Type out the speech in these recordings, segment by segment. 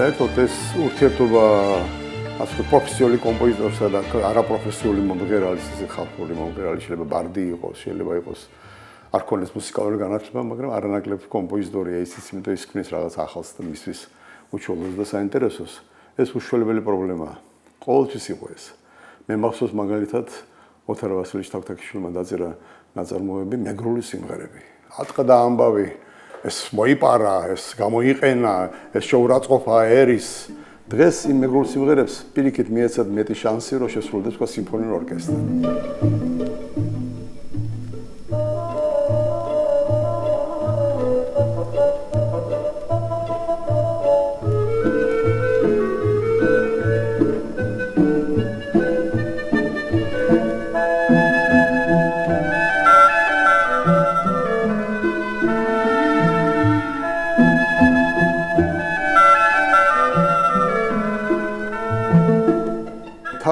საერთოდ ეს ურთიერთობა ასე პროფესიონალი კომპოზიტორსა და არაპროფესიონალი მომღერალის, ხალხური მომღერალი შეიძლება ბარდი იყოს, შეიძლება იყოს არ ქონდეს მუსიკალური განათლება, მაგრამ არანაკლებ კომპოზიტორია ისიც, იმიტომ ის ქმნის რაღაც ახალს და მისთვის უშუალოდ და საინტერესოს. ეს უშუალებელი პრობლემაა. ყოველთვის იყო ეს. მე მახსოვს მაგალითად ოთარ ვასილიჩ თავთაქიშვილმა დაწერა ნაწარმოები მეგრული სიმღერები. ატყდა და ამბავი ეს მოიპარა, ეს გამოიყენა, ეს შეურაცხყოფა ერის. დღეს იმ მეგრულ სიმღერებს პირიქით მიეცათ მეტი შანსი, რომ შესრულდეს თქვა სიმფონიური ორკესტრი.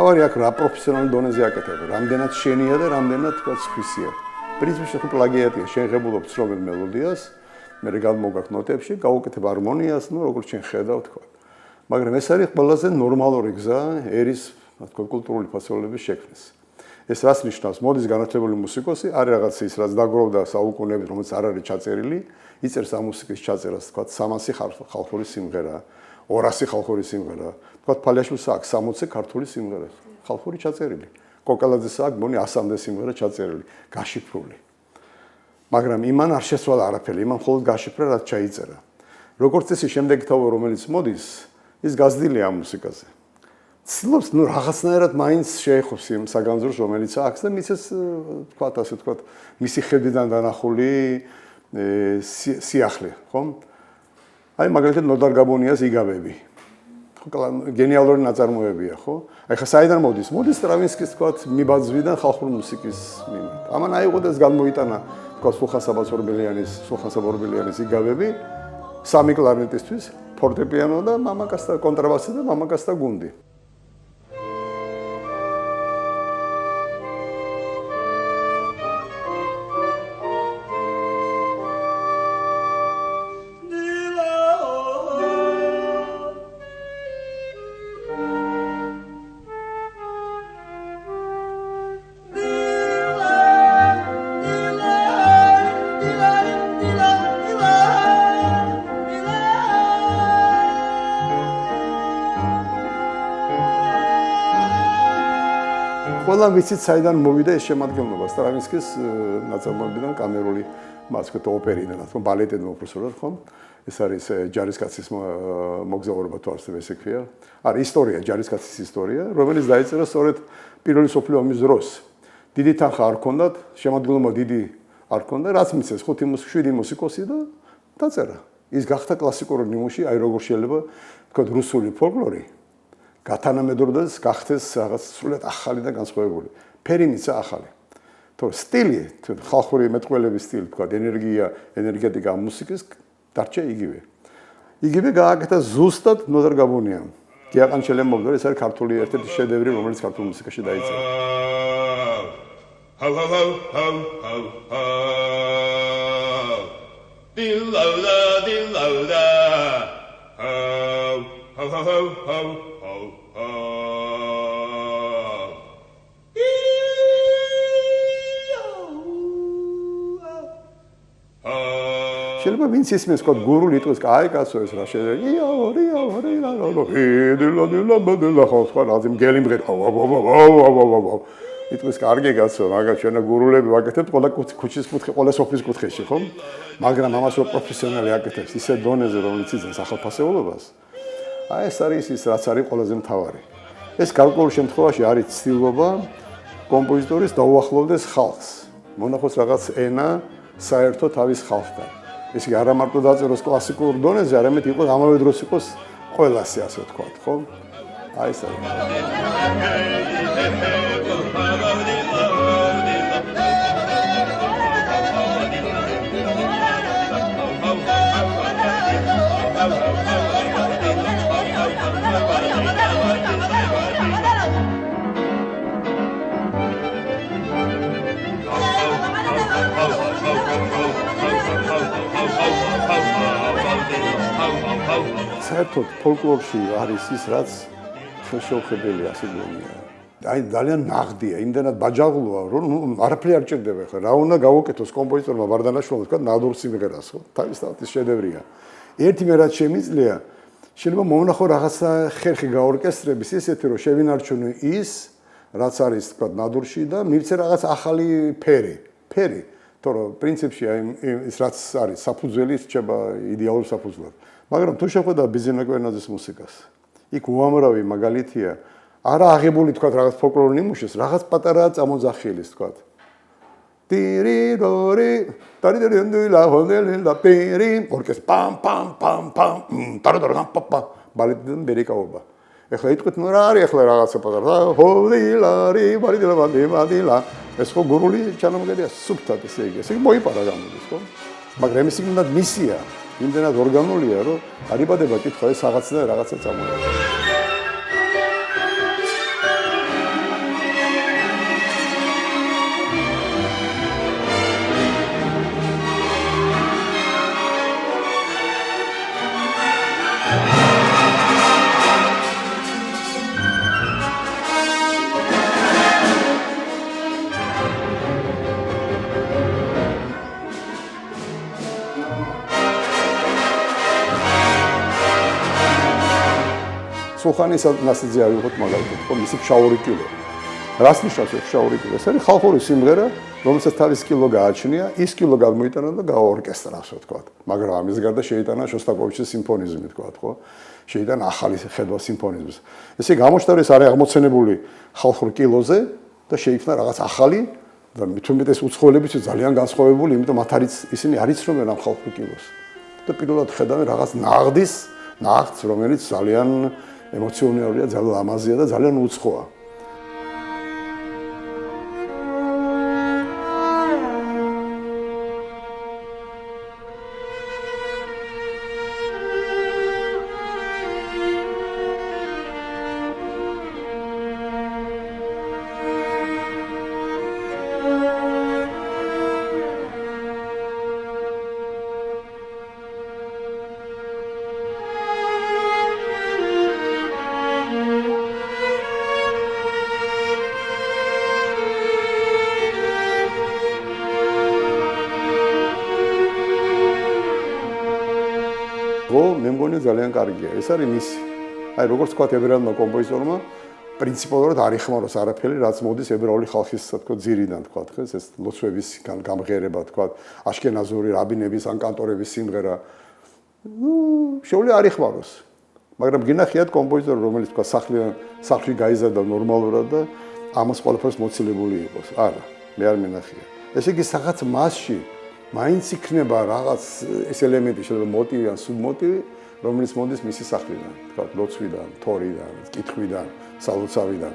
თავარი აქ რა პროფესიონალურ დონეზე აკეთებ, რამდენად შენია და რამდენად თქვა სხვისია. პრინციპში ხო პლაგიატია, შენ ღებულობ ცნობილ მელოდიას, მე გამოგაქვს ნოტებში, გავუკეთებ ჰარმონიას, ну როგორც შენ ხედავ თქვა. მაგრამ ეს არის ყველაზე ნორმალური გზა ერის, თქვა კულტურული ფასეულობის შექმნის. ეს რას ნიშნავს? მოდის განათლებული მუსიკოსი, არის რაღაც ის, რაც დაგროვდა საუკუნეებით, რომელიც არ არის ჩაწერილი, იწერს ამ მუსიკის ჩაწერას, თქვა 300 ხალხური სიმღერა. 200 ხალხური სიმღერა. თქვა ფალიაშვილს აქვს 60 ქართული სიმღერა. ხალხური ჩაწერილი. კოკალაძეს აქვს მონი 100-მდე სიმღერა ჩაწერილი, გაშიფრული. მაგრამ იმან არ შესვალა არაფერი, იმან მხოლოდ გაშიფრა, რაც ჩაიწერა. როგორც წესი შემდეგი თავი რომელიც მოდის, ის გაზრდილია ამ მუსიკაზე. ცდილობს ნუ რაღაცნაირად მაინც შეეხოს იმ საგანძურს, რომელიც აქვს და მისეს თქვა ასე თქვა, მისი ხედვიდან დანახული სიახლე, ხო? აი მაგალითად ნოდარ გაბონიას იგავები. ხო, გენიალური ნაწარმოებია, ხო? აი ხა საიდან მოდის? მოდის სტრავინსკის თქვა მიბაძვიდან ხალხური მუსიკის მიმართ. ამან აიღო და ეს გამოიტანა თქვა სულხან საბორბელიანის იგავები, სამი კლარნეტისთვის, ფორტეპიანო და მამაკაც და კონტრაბასი და მამაკაც და გუნდი. ყველა ვიცით საიდან მოვიდა ეს შემადგენლობა სტრავინსკის ნაწარმოებიდან კამერული მასკეთ ოპერიდან, თქო ბალეტიდან უბრალოდ ხო? ეს არის ჯარისკაცის მოგზაურობა თუ არსებობს ესე ქვია. არის ისტორია, ჯარისკაცის ისტორია, რომელიც დაიწერა სწორედ პირველი მსოფლიო ომის დროს. დიდი თანხა არ ჰქონდათ, შემადგენლობა დიდი არ ჰქონდა, რაც მისცეს 5-7 მუსიკოსი და დაწერა. ის გახდა კლასიკური ნიმუში, აი როგორ შეიძლება თქო რუსული ფოლკლორი გათანამედროვდეს გახდეს რაღაც სრულად ახალი და განსხვავებული. ფერი მიცა ახალი. თორე სტილი, ხალხური მეტყველების სტილი, თქვა ენერგეტიკა მუსიკის დარჩა იგივე. იგივე გააკეთა ზუსტად ნოდარ გაბონიამ. გიაყანჩელემ მოგდო, ეს არის ქართული ერთ-ერთი შედევრი, რომელიც ქართულ მუსიკაში დაიწერა. შეიძლება ვინც ისმის თქვა გურული იტყვის, აი კაცო ეს რა შეიძლება. ხო, რაღაცა მგელი მღერა. იტყვის, კარგი კაცო, მაგას ჩვენა გურულები ვაკეთებთ ყველა ქუჩის კუთხე, ყველა სოფლის კუთხეში, ხო? მაგრამ ამას რო პროფესიონალი აკეთებს ისე დონეზე, რომელიც იძენს ახალფასეულობას. აი ეს არის ის, რაც არის ყველაზე მთავარი. ეს გარკვეულ შემთხვევაში არის ცდილობა კომპოზიტორის დაუახლოვდეს ხალხს. მონახოს რაღაც ენა საერთო თავის ხალხთან. ესე იგი არა მარტო დაწეროს კლასიკურ დონეზე, არამედ იყოს ამავე დროს იყოს ყველასე ასე ვთქვათ, ხო? აი ეს არის. საერთოდ ფოლკლორში არის ის, რაც ხელშეუხებელი ასე გონია. აი ძალიან ნაღდია, იმდენად ბაჯაღლოა, რომ არაფერი არ ჭირდება ხა. რა უნდა გავუკეთოს კომპოზიტორმა ვარდანაშვილმა თქვა ნადურ სიმღერას, ხო? თავისთავად ის შედევრია. ერთი მე რაც შემიძლია, შეიძლება მომნახო რაღაცა ხერხი გაორკესტრების ისეთი, რომ შევინარჩუნო ის, რაც არის თქვა ნადურში და მივცე რაღაც ახალი ფერი. თორე პრინციპში აი ის რაც არის საფუძველი რჩება იდეალურ საფუძვლად. მაგრამ თუ შეხვდა ბიზინა კვერნაძის მუსიკას, იქ უამრავი მაგალითია, არა აღებული თქვა რაღაც ფოლკლორული ნიმუშის, რაღაც პატარაა წამოძახილის თქვა. ტირირორი, ტარიდერინდულა ჰონდელინდა პერი, ორკესტ პამ პამ პამ პამ, ტარადარამ პაპა, ბალეტიდან ბერიკაობა. ეხლა იტყვით, ნუ რა არის ეხლა რაღაცა პატარა, ჰოლილარი, ბარიდილა, ეს ხო გურული ჩანამგერია სუფთად ესე იგი, ესე იგი მოიპარა გამოდის, ხო? მაგრამ ეს იქნება მისია, იმდენად ორგანულია, რომ არიბადება კითხვა ეს რაღაცა და რაღაცა წამოიღება. სულხანის ნასიძე ავიღოთ მაგალითად, ხო, მისი ფშაური კილო. რას ნიშნავს ეს ფშაური კილო? ეს არის ხალხური სიმღერა, რომელსაც თავის კილო გააჩნია, ის კილო გამოიტანა და გაორკესტრა, ასე ვთქვათ. მაგრამ ამის გარდა შეიტანა შოსტაკოვიჩის სიმფონიზმი, ვთქვათ, ხო? შეიტანა ახალი ხედვა სიმფონიზმის. ესე გამოჩნდა ეს არის აღმოცენებული ხალხურ კილოზე და შეიქმნა რაღაც ახალი და თუმცა ეს უცხოელებისთვის ძალიან განსხვავებული, იმიტომ მათ არის ისინი არ იცნობენ ამ ხალხურ კილოს. და პირველად ხედავენ რაღაც ნაღდს, რომელიც ძალიან ემოციონალურია, ძალიან ლამაზია და ძალიან უცხოა. მე მგონი ძალიან კარგია. ეს არის მისი. აი როგორც თქვა ებრაელმა კომპოზიტორმა, პრინციპალურად არ იხმაროს არაფერი, რაც მოდის ებრაული ხალხის, თქო, ძირიდან, თქვა, ეს ლოცვების გამღერება, თქვა, აშკენაზური რაბინების ან კანტორების სიმღერა. შეუძლია არ იხმაროს. მაგრამ გინახიათ კომპოზიტორი, რომელიც თქვა სახლში გაიზარდა ნორმალურად და ამას ყველაფერს მოცილებული იყოს. არა, მე არ მინახია. ესე იგი რაღაც მასში მაინც იქნება რაღაც ეს ელემენტი, შეიძლება მოტივი ან სუბმოტივი, რომელიც მოდის მისი სახლიდან, თქვა, ლოცვიდან, თორიდან, კითხვიდან, სალოცავიდან.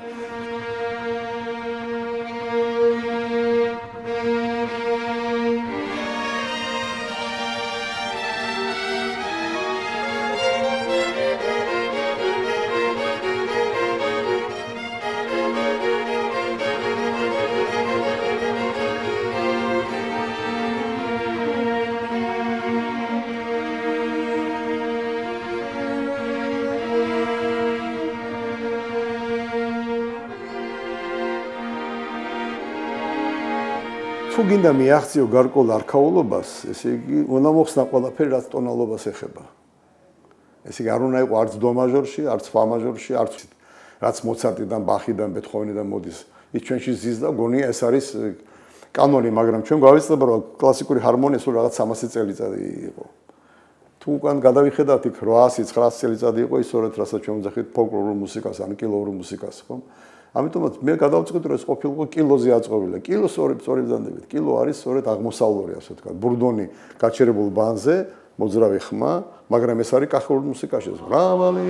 თუ გინდა მიაღწიო გარკვეულ არქაულობას, ესე იგი, უნდა მოხსნა ყველაფერი, რაც ტონალობას ეხება. ესე იგი, არ უნდა იყო არც დო მაჟორში, არც ფა მაჟორში, არც რაც მოცარტიდან, ბახიდან, ბეთჰოვენიდან მოდის. ის ჩვენში ზის და გონია ეს არის კანონი, მაგრამ ჩვენ გავიცნობ, რომ კლასიკური ჰარმონია სულ რაღაც 300 წელიწადი იყო. თუ უკან გადავიხედავთ, იქ 800-900 წელიწადი იყო ის სწორედ, რასაც ჩვენ ვძახით ფოლკლორულ მუსიკას, ან კილოურ მუსიკას, ხო? ამიტომაც მე გადავწყვიტე, რომ ეს ყოფილიყო კილოზე აწყობილი. კილო სწორედ ბრძანდებით. კილო არის სწორედ აღმოსავლური, ასე ვთქვათ, ბურდონი გაჩერებულ ბანზე, მოძრავი ხმა, მაგრამ ეს არის კახურ მუსიკაში. რავალი,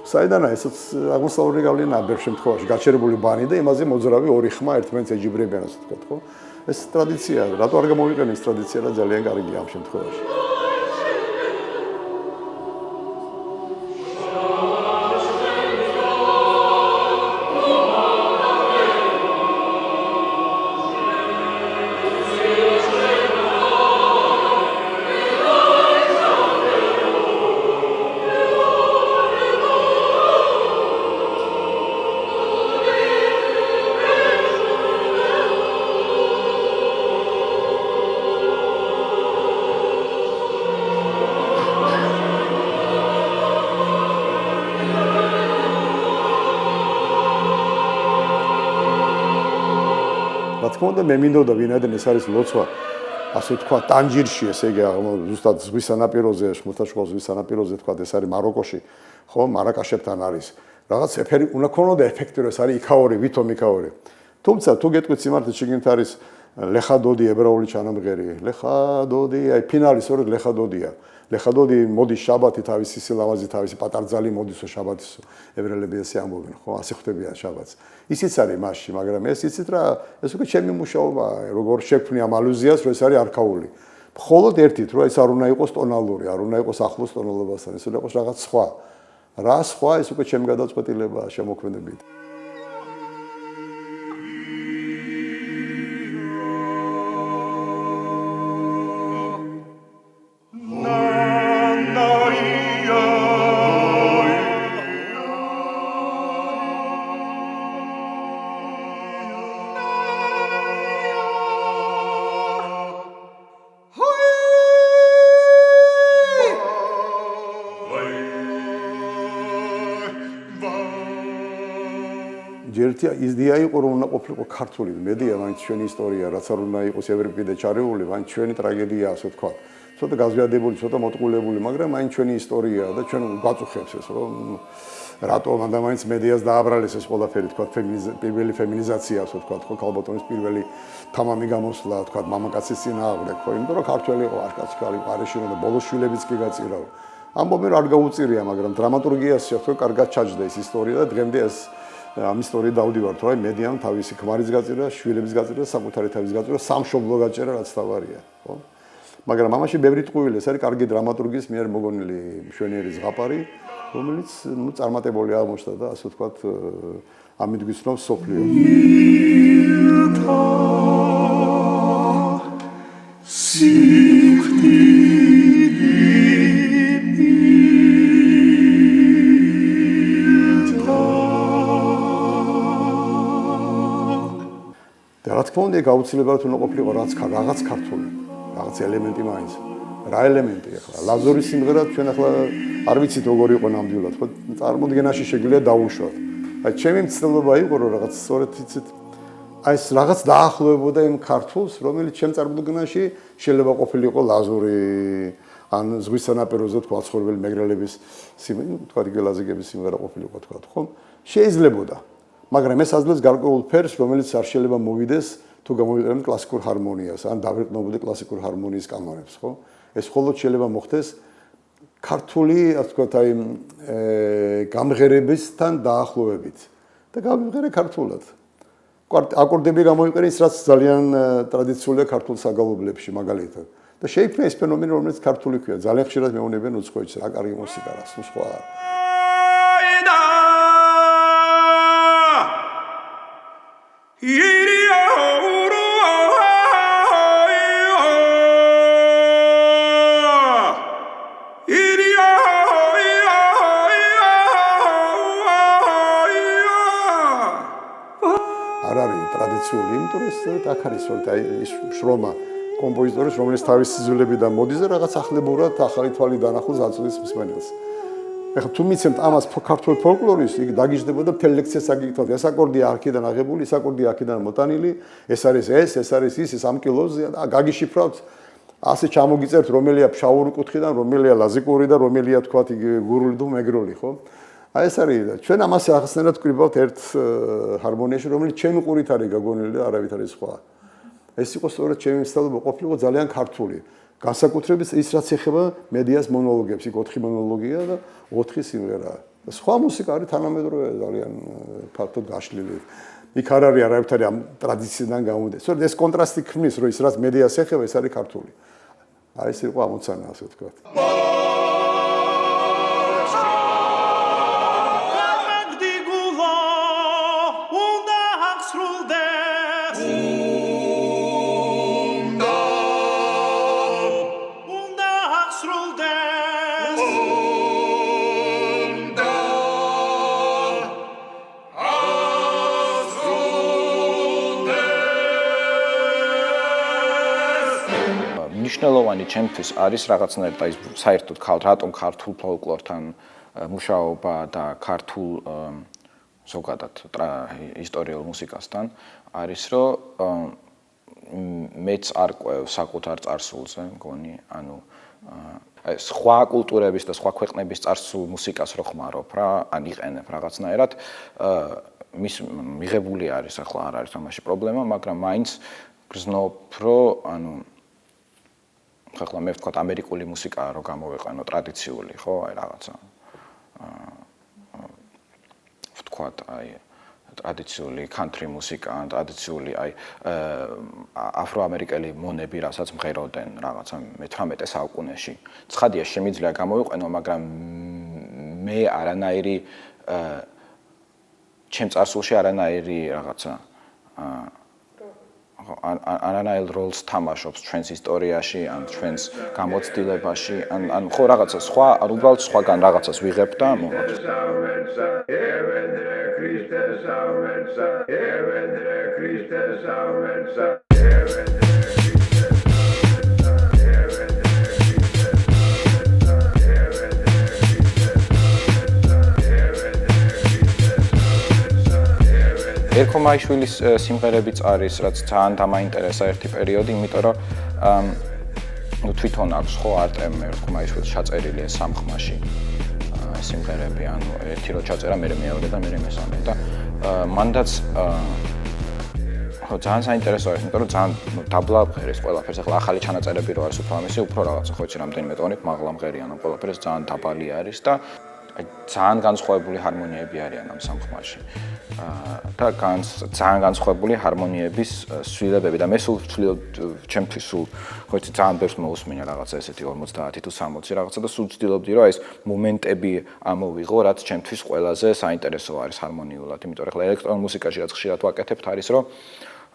საიდანაა ეს აღმოსავლური გავლენა ბევრ შემთხვევაში გაჩერებული ბანი და იმაზე მოძრავი ორი ხმა ერთმანეთს ეჯიბრებიან, ასე ვთქვათ, ხო? ეს ტრადიციაა. რატო არ გამოვიყენე ეს ტრადიცია და ძალიან კარგია ამ შემთხვევაში. თქმა უნდა მე მინდოდა ვინაიდან ეს არის ლოცვა ასე თქვა ტანჯირში ესე იგი ზუსტად ზღვის სანაპიროზე ხმელთაშუა ზღვის სანაპიროზე თქვა ეს არის მაროკოში ხო მარაკაშებთან არის რაღაც ეფერი უნდა ქონოდა ეფექტი რომ ეს არის იქაური ვითომ იქაური თუმცა თუ გეტყვით სიმართლე შეგინთ არის ლეხადოდი ებრაული ჩანამღერი ლეხადოდი აი ფინალი სწორედ ლეხადოდია ლეხადოდი მოდის შაბათი თავისი სილამაზი თავისი პატარძალი მოდისო შაბათის ებრაელები ასე ამბობენ ხო ასე ხვდებიან შაბათს ისიც არის მასში მაგრამ ეს იცით რა ეს უკვე ჩემი მუშაობაა როგორ შექმნი ამ ალუზიას რომ ეს არის არქაული მხოლოდ ერთით რომ ეს არ უნდა იყოს ტონალური არ უნდა იყოს ახლოს ტონალობასთან ეს უნდა იყოს რაღაც სხვა რა სხვა ეს უკვე ჩემი გადაწყვეტილებაა შემოქმედებით ჯერტია იდეა იყო რომ უნდა ყოფილიყო ქართული მედია მაინც ჩვენი ისტორია რაც არ უნდა იყოს ევროპიდან ჩარეული მაინც ჩვენი ტრაგედია ასე თქვა ცოტა გაზვიადებული ცოტა მოტყულებული მაგრამ მაინც ჩვენი ისტორიაა და ჩვენ გვაწუხებს ეს რომ რატო მანდა მაინც მედიას დააბრალეს ეს ყველაფერი თქვა პირველი ფემინიზაცია ასე თქვა ხო ქალბატონის პირველი თამამი გამოსვლა თქვა მამაკაცის წინააღმდეგ ხო იმიტომ რომ ქართველი იყო აშკაც ქალი პარეში და ბოლოს შვილებიც კი გაწირავ ამბობენ რომ არ გაუწირია მაგრამ დრამატურგიაში ხო კარგად ჩაჯდა ეს ისტორია და დღემდე ეს ამ ისტორიით დავდივართ, რომ მედიამ თავისი ქმარის გაწერა, შვილების გაწერა, საკუთარი თავის გაწერა, სამშობლო გაწერა, რაც თავარია, ხო? მაგრამ ამაში ბევრი ტყუილი, ეს არის კარგი დრამატურგის მიერ მოგონილი მშვენიერი ზღაპარი, რომელიც ნუ წარმატებული აღმოჩნდა და ასე ვთქვათ, ამით გვიცნობს სოფლიო. რა თქმა უნდა, გაუცილებლად უნდა ყოფილიყო რაღაც ქართული, რაღაც ელემენტი მაინც. რა ელემენტი ახლა? ლაზურის სიმღერა ჩვენ ახლა არ ვიცით როგორ იყო ნამდვილად, ხო? წარმოდგენაში შეგვიძლია დაუშვათ. აი, ჩემი მცდელობა იყო, რომ რაღაც სწორედ იცით, აი ეს რაღაც დაახლოებოდა იმ ქართულს, რომელიც ჩემ წარმოდგენაში შეიძლება ყოფილიყო ლაზური ან ზღვის სანაპიროზე თქვა ცხოვრებელი მეგრელების თქვა გელაზიგების სიმღერა ყოფილიყო თქვა, ხო? შეიძლებოდა. მაგრამ ეს აძლევს გარკვეულ ფერს, რომელიც არ შეიძლება მოვიდეს თუ გამოვიყენებთ კლასიკურ ჰარმონიას, ან დავეყნობოდი კლასიკურ ჰარმონიის კანონებს, ხო? ეს მხოლოდ შეიძლება მოხდეს ქართული, ასე ვთქვათ, აი გამღერებისთან დაახლოებით. და გამღერე ქართულად. აკორდები გამოვიყენე ის, რაც ძალიან ტრადიციულია ქართულ საგალობლებში, მაგალითად. და შეიქმნა ეს ფენომენი, რომელიც ქართული ქვია. ძალიან ხშირად მეუბნებიან უცხოეთში, რა კარგი მუსიკა რა, სულ სხვა არა. ტრადიციული, იმიტომ რომ ეს აქ არის ის შრომა კომპოზიტორის, რომელიც თავის სიზულებიდან მოდის და რაღაც ახლებურად ახალი თვალი დანახულს აწვდის მსმენელს. ეხლა თუ მიცემთ ამას ქართულ ფოლკლორის, იგი დაგიჟდებოდა მთელი ლექცია საგიგითად. ეს აკორდია აქედან აღებული, ეს აკორდია აქედან მოტანილი, ეს არის ის 3 კილოზე და გაგიშიფრავთ, ასე ჩამოგიწერთ, რომელია ფშაური კუთხიდან, რომელია ლაზიკური და რომელია თქვათ გურული და მეგრული, ხო? აი ეს არის და ჩვენ ამას ახსნერად ვკრიბავთ ერთ ჰარმონიაში, რომელიც ჩემი ყურით არის გაგონილი და არავით არის სხვა. ეს იყო სწორედ ჩემი მცდელობა ყოფილიყო ძალიან ქართული. განსაკუთრებით ის რაც ეხება მედიას მონოლოგებს, იქ 4 მონოლოგია და 4 სიმღერაა. სხვა მუსიკა არის თანამედროვე ძალიან ფაქტობრივად გაშლილი. იქ არ არის არავითარი ამ ტრადიციიდან გამომდინარე. სწორედ ეს კონტრასტი ქმნის, რომ ის რაც მედიას ეხება, ეს არის ქართული. აი ეს იყო ამოცანა, ასე ვთქვათ. მნიშვნელოვანი ჩემთვის არის რაღაცნაირად აი საერთოდ რატომ ქართულ ფოლკლორთან მუშაობა და ქართულ ზოგადად ისტორიულ მუსიკასთან არის რომ მეც არ ყვევ საკუთარ წარსულზე, მგონი, ანუ სხვა კულტურების და სხვა ქვეყნების წარსულ მუსიკას რო ხმარობ რა, ან იყენებ რაღაცნაირად, მიღებული არის, ახლა არ არის თამაში პრობლემა, მაგრამ მაინც გრძნობ, რომ ანუ ახლა მე ვთქვათ ამერიკული მუსიკა რო გამოვიყენო ტრადიციული, ხო, აი რაღაცა ვთქვათ აი ტრადიციული country მუსიკა, ტრადიციული აი აფროამერიკელი მონები, რასაც მღეროდნენ რაღაცა მე-18 საუკუნეში. ცხადია, შემიძლია გამოვიყენო, მაგრამ მე არანაირი ჩემ წარსულში არანაირი რაღაცა არანაირ როლს თამაშობს ჩვენს ისტორიაში, ან ჩვენს გამოცდილებაში, ან ხო რაღაცა სხვა, უბრალოდ სხვაგან რაღაცას ვიღებ და მოვაქვს. ერქო მაიშვილის სიმღერებიც არის, რაც ძალიან დამაინტერესა ერთი პერიოდი, იმიტომ რომ თვითონ აქვს ხო არტემ ერქო მაიშვილს ჩაწერილი სამხმაში სიმღერები, ანუ ერთი რო ჩაწერა, მე მეორე და მე მესამე და მანდაც ხო ძალიან საინტერესო არის, იმიტომ რომ ძალიან დაბლა მღერის ყველაფერს. ახლა ახალი ჩანაწერები რო არის უფრო ამისი, უფრო რაღაცა ხო იცი რამდენიმე ტონით მაღლა მღერიან, ყველაფერს ძალიან დაბალი არის და ძალიან განსხვავებული ჰარმონიები არიან ამ სამხმაში. და ძალიან განსხვავებული ჰარმონიების სვლილებები და მე სულ ვცდილობ ჩემთვის სულ ხო იცი ძალიან ბევრს მოусმინა რაღაცა ესეთი 50 თუ 60 რაღაცა და სულ ვცდილობდი რომ ეს მომენტები ამოვიღო, რაც ჩემთვის ყველაზე საინტერესო არის ჰარმონიულად, იმიტომ რომ ახლა ელექტრონულ მუსიკაში რაც ხშირად ვაკეთებთ არის რომ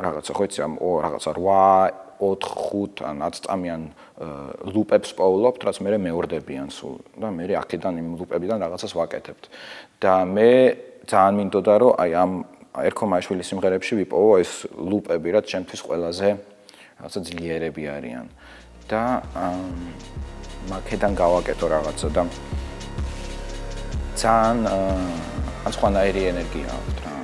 რაღაცა ხო იცი ამ რაღაცა 8 4-5 ან 10 წამიან ლუპებს პოულობთ, რაც მე მეორდებიან სულ და მე აქედან იმ ლუპებიდან რაღაცას ვაკეთებთ. და მე ძალიან მინდოდა რომ აი ამ ერქო მაიშვილის სიმღერებში ვიპოვო ეს ლუპები, რაც ჩემთვის ყველაზე რაღაცა ძლიერები არიან. და აქედან გავაკეთო რაღაცა და ძალიან სხვანაირი ენერგია აქვს რა.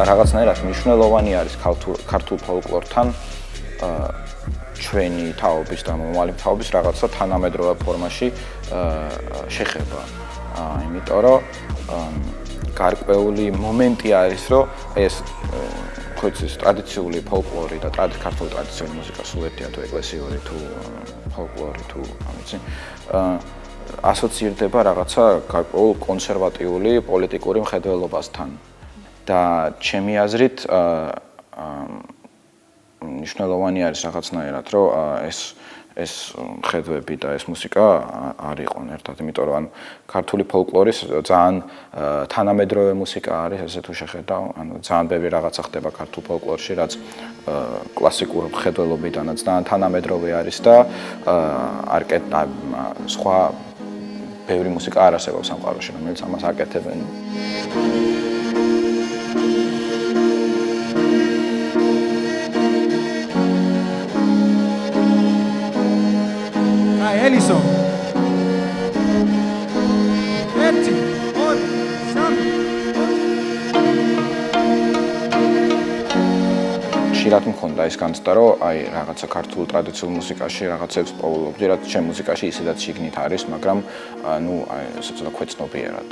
რაღაცნაირად მნიშვნელოვანი არის ქართულ ფოლკლორთან ჩვენი თაობის და მომავალი თაობის რაღაცა თანამედროვე ფორმაში შეხება. იმიტომ რომ გარკვეული მომენტი არის, რომ ეს ხო იცი ტრადიციული ფოლკლორი და ქართული ტრადიციული მუსიკა სულ ერთია თუ ეკლესიური თუ ფოლკლორი თუ ამიცი ასოცირდება რაღაცა გარკვეულ კონსერვატიული პოლიტიკური მხედველობასთან. და ჩემი აზრით მნიშვნელოვანი არის რაღაცნაირად, რომ ეს მხედვები და ეს მუსიკა არ იყონ ერთად, იმიტომ რომ ქართული ფოლკლორის ძალიან თანამედროვე მუსიკა არის, ესე თუ შეხედავ, ძალიან ბევრი რაღაცა ხდება ქართულ ფოლკლორში, რაც კლასიკურ მხედველობიდანაც ძალიან თანამედროვე არის და სხვა ბევრი მუსიკა არ არსებობს სამყაროში, რომელიც ამას აკეთებენ. Elison. ხშირად მქონდა ეს განცდა, რომ აი რაღაცა ქართულ ტრადიციულ მუსიკაში რაღაცებს პოულობდი, რაც ჩემ მუსიკაში ისედაც შიგნით არის, მაგრამ ნუ აი ესე ცოტა ქვეცნობიერად.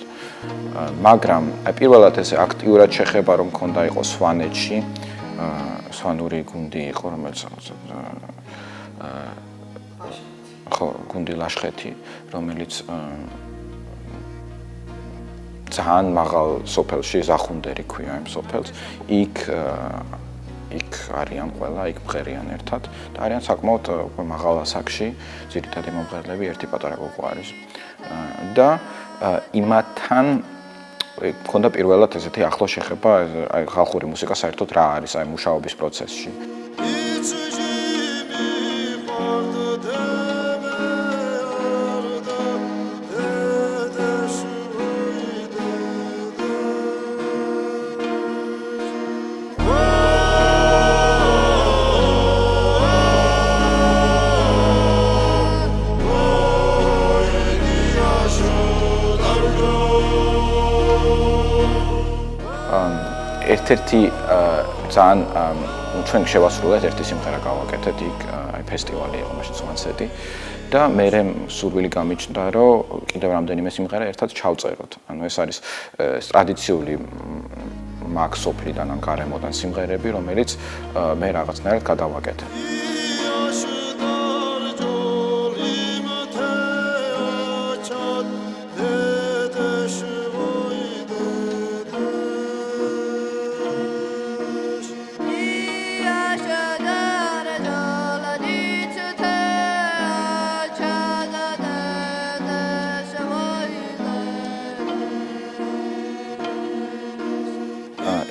მაგრამ აი პირველად ესე აქტიურად შეხება რომ მქონდა იყო სვანეთში, სვანური გუნდი იყო, რომელიც ხო, გუნდი ლაშხეთი, რომელიც ძალიან მაღალ სოფელში ზახუნდერი ქვია იმ სოფელს. იქ იქ არიან ყველა, იქ მღერიან ერთად და არიან საკმაოდ მაღალ ასაკში, ძირითადი მომღერლები ერთი პატარა გოგო არის. და იმათთან მქონდა პირველად ესეთი ახლო შეხება აი ხალხური მუსიკა საერთოდ რა არის აი მუშაობის პროცესში. ერთ-ერთი ძალიან ჩვენ შევასრულეთ ერთი სიმღერა გავაკეთეთ იქ აი ფესტივალი იყო მაშინ სვანსეტი და მე სურვილი გამიჩნდა რომ კიდევ რამდენიმე სიმღერა ერთად ჩავწეროთ. ანუ ეს არის ტრადიციული მაქ სოფლიდან ან გარემოდან სიმღერები, რომელიც მე რაღაცნაირად გადავაკეთე.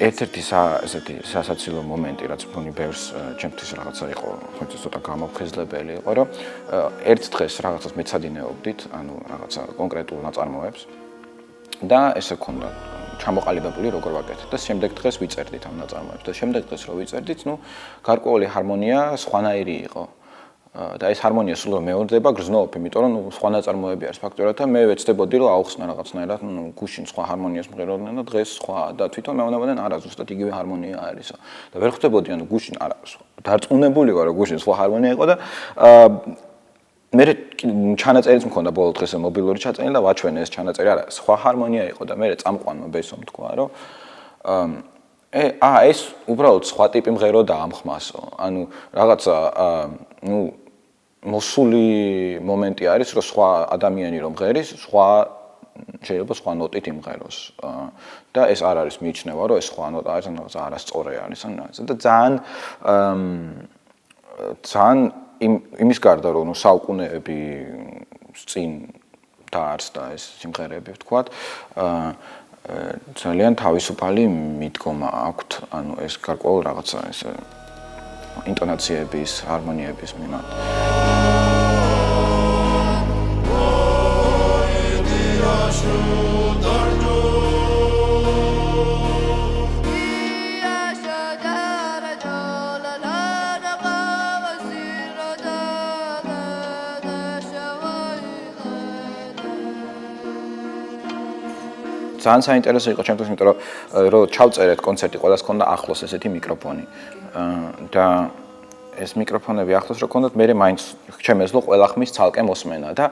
ერთ-ერთი ესეთი სასაცილო მომენტი, რაც მგონი ბევრს ჩემთვის რაღაცა იყო, ხოჭი ცოტა გამოფხიზლებელი იყო, რომ ერთ დღეს რაღაცას მეცადინეობდით, ანუ რაღაცა კონკრეტულ ნაწარმოებს და ესე ქონდა ჩამოყალიბებული როგორ ვაკეთეთ და შემდეგ დღეს ვიწერდით ამ ნაწარმოებს და შემდეგ დღეს რო ვიწერდით, ნუ გარკვეული ჰარმონია სხვანაირი იყო. და ეს ჰარმონია სულ მეორდება გრძნობით, იმიტომ რომ სხვა ნაწარმოები არის ფაქტორად და მე ვეცდებოდი რომ აუხსნა რაღაცნაირად, გუშინ სხვა ჰარმონიას მღეროდნენ და დღეს სხვა და თვითონ მეუბნებოდნენ არა ზუსტად იგივე ჰარმონია არისო. და ვერ ხვდებოდი ანუ გუშინ არა დარწმუნებული ვარ რომ გუშინ სხვა ჰარმონია იყო და მე ჩანაწერიც მქონდა ბოლო დღეს მობილური ჩაწერილი და ვაჩვენე ეს ჩანაწერი არა სხვა ჰარმონია იყო და მე წამყვანმა ბესომ თქვა რომ ეს უბრალოდ სხვა ტიპი მღეროდა ამ ხმასო. ანუ რაღაცა ნუ მოსული მომენტი არის, რომ სხვა ადამიანი რომ მღერის, შეიძლება სხვა ნოტით იმღეროს. და ეს არ არის მიიჩნევა, რომ ეს სხვა ნოტა არის, ან რაღაცა არასწორი არის, ან რაღაცა და ძალიან იმის გარდა რომ ნუ საუკუნეები წინ დაარსდა ეს სიმღერები, ვთქვათ, ძალიან თავისუფალი მიდგომა აქვთ, ანუ ეს გარკვეულ რაღაცა ეს ინტონაციების, ჰარმონიების მიმართ. ძალიან საინტერესო იყო ჩემთვის, იმიტომ რომ ჩავწერეთ კონცერტი, ყველას ჰქონდა ახლოს ესეთი მიკროფონი. და ეს მიკროფონები ახლოს რო ჰქონდათ, მე მაინც ჩემეძლო ყველა ხმის ცალკე მოსმენა და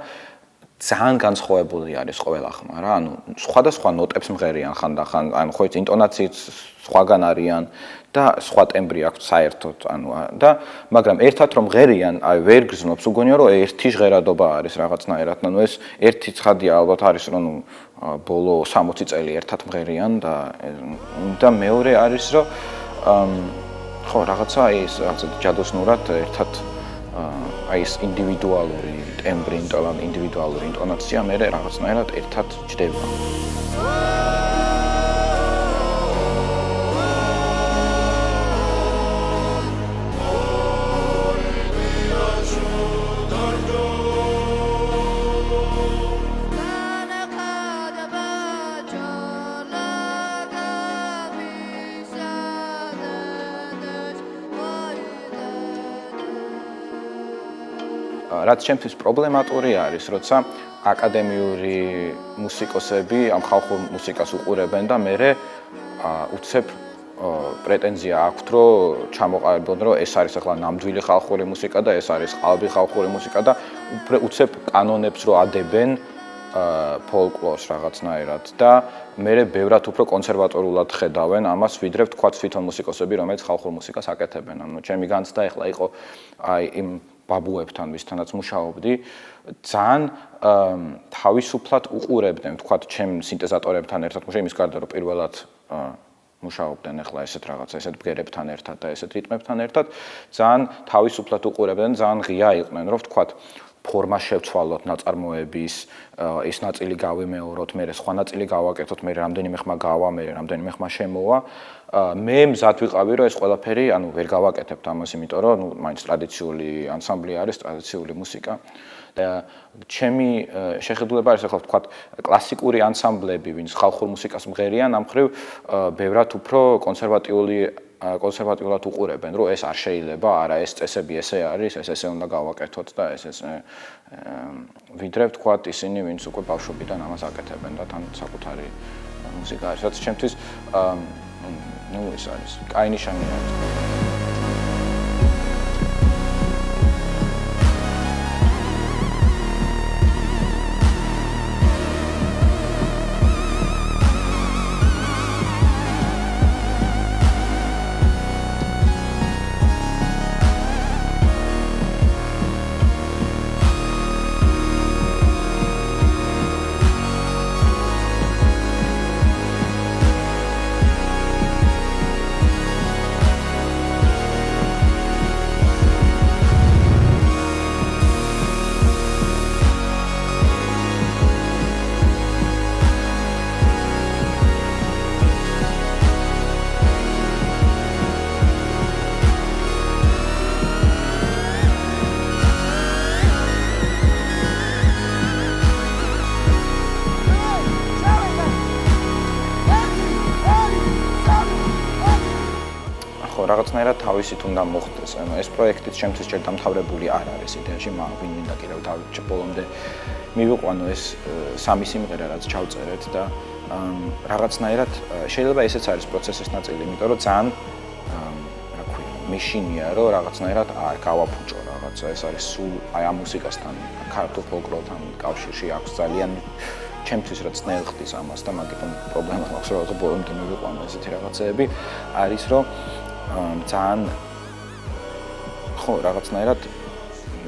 ძალიან განსხვავებული არის ყველა ხმა რა. ანუ სხვადასხვა ნოტებს მღერიან ხანდახან, ანუ ხო იცი ინტონაციით სხვაგან არიან და სხვა ტემბრი აქვს საერთოდ, ანუ და მაგრამ ერთად რომ მღერიან, აი ვერ გრძნობს, უგონია რომ ერთი ჟღერადობა არის რაღაცნაირად. ანუ ეს ერთი ცხადია ალბათ არის რომ ბოლო 60 წელი ერთად მღერიან და მეორე არის რომ ხო რაღაცა ის რაღაცა ჯადოსნურად ერთად აი ეს ინდივიდუალური ტემბრი, ინდივიდუალური ინტონაცია მე რაღაცნაირად ერთად ჯდება. რაც ჩემთვის პრობლემატური არის, როცა აკადემიური მუსიკოსები ამ ხალხურ მუსიკას უყურებენ და მერე უცებ პრეტენზია აქვთ, რომ ჩამოყალიბონ, რომ ეს არის ახლა ნამდვილი ხალხური მუსიკა და ეს არის ყალბი ხალხური მუსიკა და უცებ კანონებს რო ადებენ ფოლკლორს რაღაცნაირად და მერე ბევრად უფრო კონსერვატორულად ხედავენ ამას, ვიდრე თქვა თვითონ მუსიკოსები, რომელიც ხალხურ მუსიკას აკეთებენ. ანუ ჩემი განცდა ახლა იყო აი იმ ბაბუებთან, ვისთანაც მუშაობდი, ძალიან თავისუფლად უყურებდნენ, თქვათ, ჩემ სინთეზატორებთან ერთად მუშაობ, იმის გარდა რომ პირველად მუშაობდნენ ახლა ესეთ რაღაცა, ესეთ ბგერებთან ერთად და ესეთ რიტმებთან ერთად, ძალიან თავისუფლად უყურებდნენ, ძალიან ღია იყვნენ, რომ ვთქვათ, ფორმა შევცვალოთ ნაწარმოების, ის ნაწილი გავიმეოროთ, მე სხვა ნაწილი გავაკეთოთ, მე რამდენიმე ხმა გავა, მე რამდენიმე ხმა შემოვა. მე მზად ვიყავი, რომ ეს ყველაფერი, ვერ გავაკეთებთ ამას, იმიტომ რომ, მაინც ტრადიციული ანსამბლი არის, ტრადიციული მუსიკა. და ჩემი შეხედულება არის, ახლა ვთქვათ, კლასიკური ანსამბლები, ვინც ხალხურ მუსიკას მღერიან, ამ მხრივ ბევრად უფრო კონსერვატიულად უყურებენ, რომ ეს არ შეიძლება, არა ეს წესები ესე არის, ესე უნდა გავაკეთოთ და ეს ვიდრე ვთქვათ ისინი, ვინც უკვე ბავშვობიდან ამას აკეთებენ და თან საკუთარი მუსიკა არის, რაც ჩემთვის ის არის, კაი ნიშანი არის. რაღაცნაირად თავისით უნდა მოხდეს. ეს პროექტიც ჩემთვის ჯერ დამთავრებული არ არის იდეაში, ვინ მინდა კიდევ თავი ბოლომდე მივიყვანო ეს სამი სიმღერა, რაც ჩავწერეთ და რაღაცნაირად შეიძლება ესეც არის პროცესის ნაწილი, იმიტომ რომ ძალიან რა ქვია, მეშინია რომ რაღაცნაირად არ გავაფუჭო რაღაცა, ეს არის სულ აი ამ მუსიკასთან, ქართულ ფოლკლორთან კავშირში აქვს ძალიან ჩემთვის რაც ნელ ხდის ამას და მაგიტომ პრობლემა მაქვს რომ ბოლომდე მივიყვანო ესეთი რაღაცეები, არის რომ ძალიან ხო რაღაცნაირად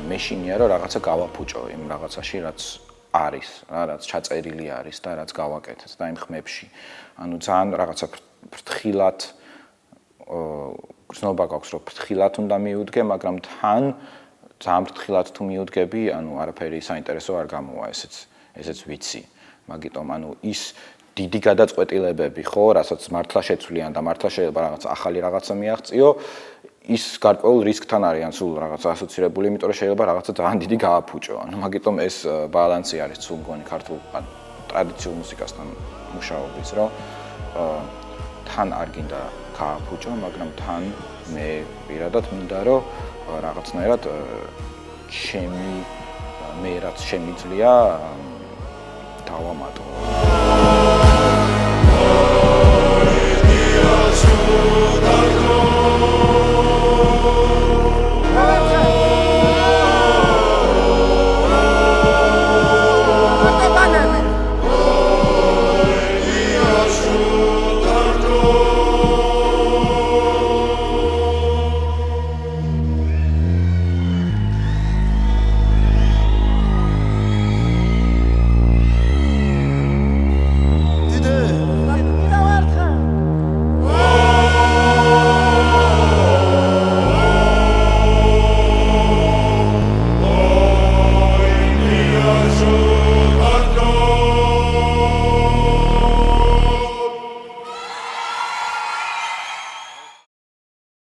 მეშინია რომ რაღაცა გავაფუჭო იმ რაღაცაში რაც არის, რაც ჩაწერილი არის და რაც გავაკეთეთ და იმ ხმებში. ანუ ძალიან რაღაცა ფრთხილად გრძნობა გაქვს რომ ფრთხილად უნდა მიუდგე, მაგრამ თან ძალიან ფრთხილად თუ მიუდგები, ანუ არაფერი საინტერესო არ გამოვა, ესეც ვიცი. მაგიტომ ანუ ის დიდი გადაწყვეტილებები ხო, რასაც მართლა შეცვლიან და მართლა შეიძლება რაღაც ახალი რაღაცა მიაღწიო, ის გარკვეულ რისკთან არიან სულ რაღაცა ასოცირებული, იმიტომ რომ შეიძლება რაღაცა ძალიან დიდი გააფუჭო. ანუ მაგიტომ ეს ბალანსი არის სულ მგონი ქართულ ტრადიციულ მუსიკასთან მუშაობის, რომ თან არ გინდა გააფუჭო, მაგრამ თან მე პირადად მინდა რომ რაღაცნაირად მე რაც შემიძლია დავამატო.